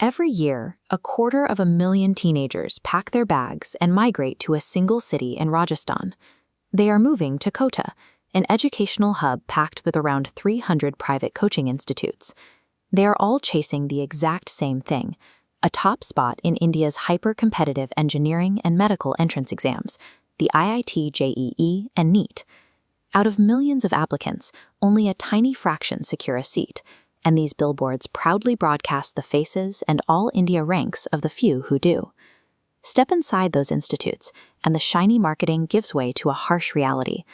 Every year, 250,000 teenagers pack their bags and migrate to a single city in Rajasthan. They are moving to Kota, an educational hub packed with around 300 private coaching institutes. They are all chasing the exact same thing, a top spot in India's hyper-competitive engineering and medical entrance exams, the IIT JEE and NEET. Out of millions of applicants, only a tiny fraction secure a seat, and these billboards proudly broadcast the faces and all India ranks of the few who do. Step inside those institutes, and the shiny marketing gives way to a harsh reality.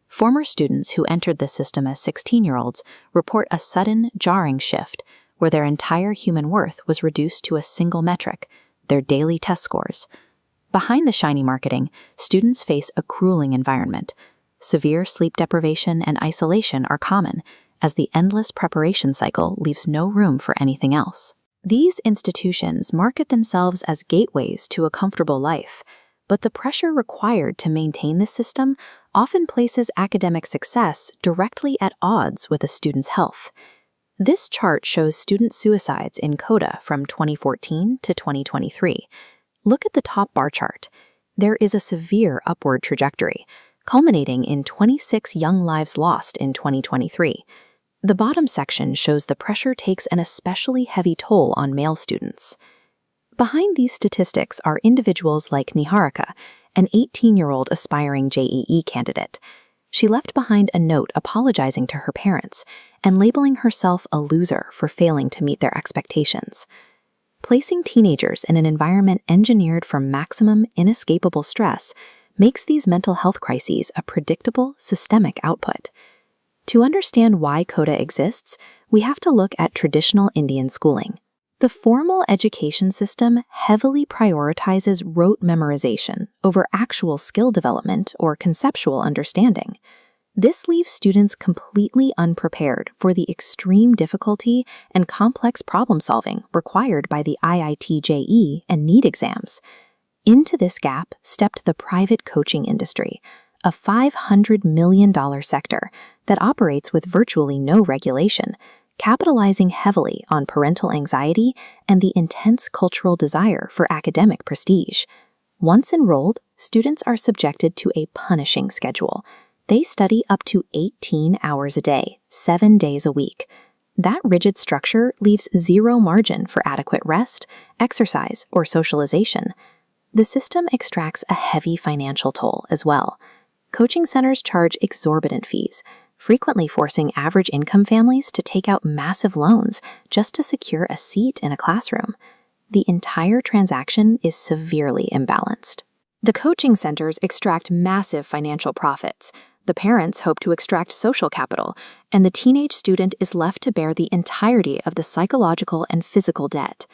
Former students who entered the system as 16-year-olds report a sudden, jarring shift where their entire human worth was reduced to a single metric, their daily test scores. Behind the shiny marketing, students face a grueling environment. Severe sleep deprivation and isolation are common, as the endless preparation cycle leaves no room for anything else. These institutions market themselves as gateways to a comfortable life, but the pressure required to maintain this system often places academic success directly at odds with a student's health. This chart shows student suicides in Kota from 2014 to 2023. Look at the top bar chart. There is a severe upward trajectory, culminating in 26 young lives lost in 2023. The bottom section shows the pressure takes an especially heavy toll on male students. Behind these statistics are individuals like Niharika, an 18-year-old aspiring JEE candidate. She left behind a note apologizing to her parents and labeling herself a loser for failing to meet their expectations. Placing teenagers in an environment engineered for maximum, inescapable stress makes these mental health crises a predictable, systemic output. To understand why Kota exists, we have to look at traditional Indian schooling. The formal education system heavily prioritizes rote memorization over actual skill development or conceptual understanding. This leaves students completely unprepared for the extreme difficulty and complex problem-solving required by the IIT JEE and NEET exams. Into this gap stepped the private coaching industry, a $500 million sector that operates with virtually no regulation, capitalizing heavily on parental anxiety and the intense cultural desire for academic prestige. Once enrolled, students are subjected to a punishing schedule. They study up to 18 hours a day, 7 days a week. That rigid structure leaves zero margin for adequate rest, exercise, or socialization. The system extracts a heavy financial toll as well. Coaching centers charge exorbitant fees, frequently forcing average income families to take out massive loans just to secure a seat in a classroom. The entire transaction is severely imbalanced. The coaching centers extract massive financial profits. The parents hope to extract social capital, and the teenage student is left to bear the entirety of the psychological and physical debt.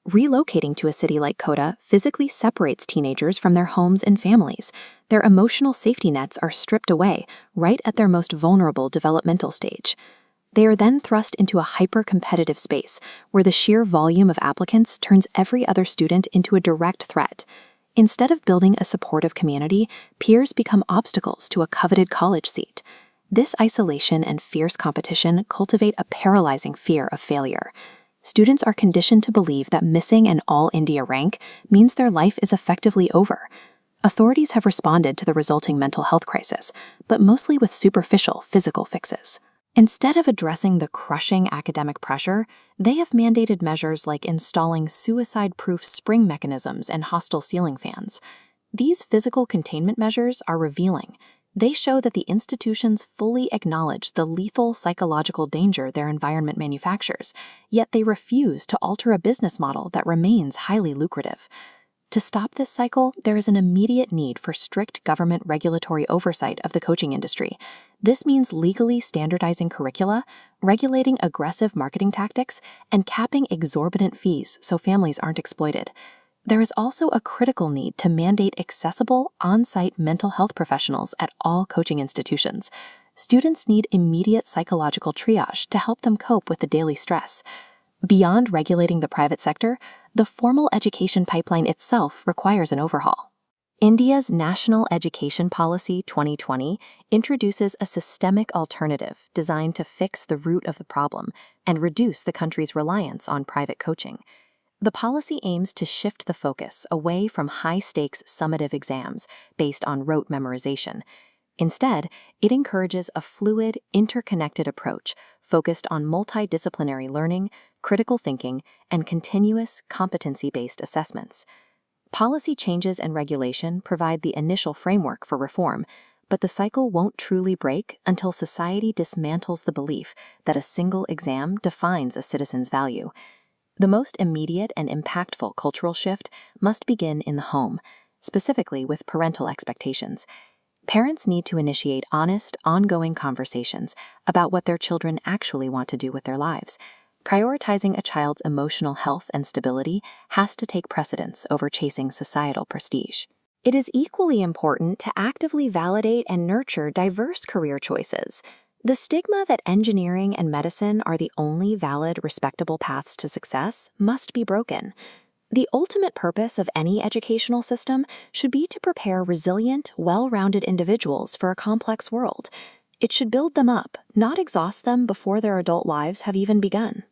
Relocating to a city like Kota physically separates teenagers from their homes and families. Their emotional safety nets are stripped away right at their most vulnerable developmental stage. They are then thrust into a hyper-competitive space where the sheer volume of applicants turns every other student into a direct threat. Instead of building a supportive community, peers become obstacles to a coveted college seat. This isolation and fierce competition cultivate a paralyzing fear of failure. Students are conditioned to believe that missing an all-India rank means their life is effectively over. Authorities have responded to the resulting mental health crisis, but mostly with superficial physical fixes. Instead of addressing the crushing academic pressure, they have mandated measures like installing suicide-proof spring mechanisms and hostile ceiling fans. These physical containment measures are revealing. They show that the institutions fully acknowledge the lethal psychological danger their environment manufactures, yet they refuse to alter a business model that remains highly lucrative. To stop this cycle, there is an immediate need for strict government regulatory oversight of the coaching industry. This means legally standardizing curricula, regulating aggressive marketing tactics, and capping exorbitant fees so families aren't exploited. There is also a critical need to mandate accessible, on-site mental health professionals at all coaching institutions. Students need immediate psychological triage to help them cope with the daily stress. Beyond regulating the private sector, the formal education pipeline itself requires an overhaul. India's National Education Policy 2020 introduces a systemic alternative designed to fix the root of the problem and reduce the country's reliance on private coaching. The policy aims to shift the focus away from high-stakes summative exams based on rote memorization. Instead, it encourages a fluid, interconnected approach focused on multidisciplinary learning, critical thinking, and continuous competency-based assessments. Policy changes and regulation provide the initial framework for reform, but the cycle won't truly break until society dismantles the belief that a single exam defines a citizen's value. The most immediate and impactful cultural shift must begin in the home, specifically with parental expectations. Parents need to initiate honest, ongoing conversations about what their children actually want to do with their lives. Prioritizing a child's emotional health and stability has to take precedence over chasing societal prestige. It is equally important to actively validate and nurture diverse career choices. The stigma that engineering and medicine are the only valid, respectable paths to success must be broken. The ultimate purpose of any educational system should be to prepare resilient, well-rounded individuals for a complex world. It should build them up, not exhaust them before their adult lives have even begun.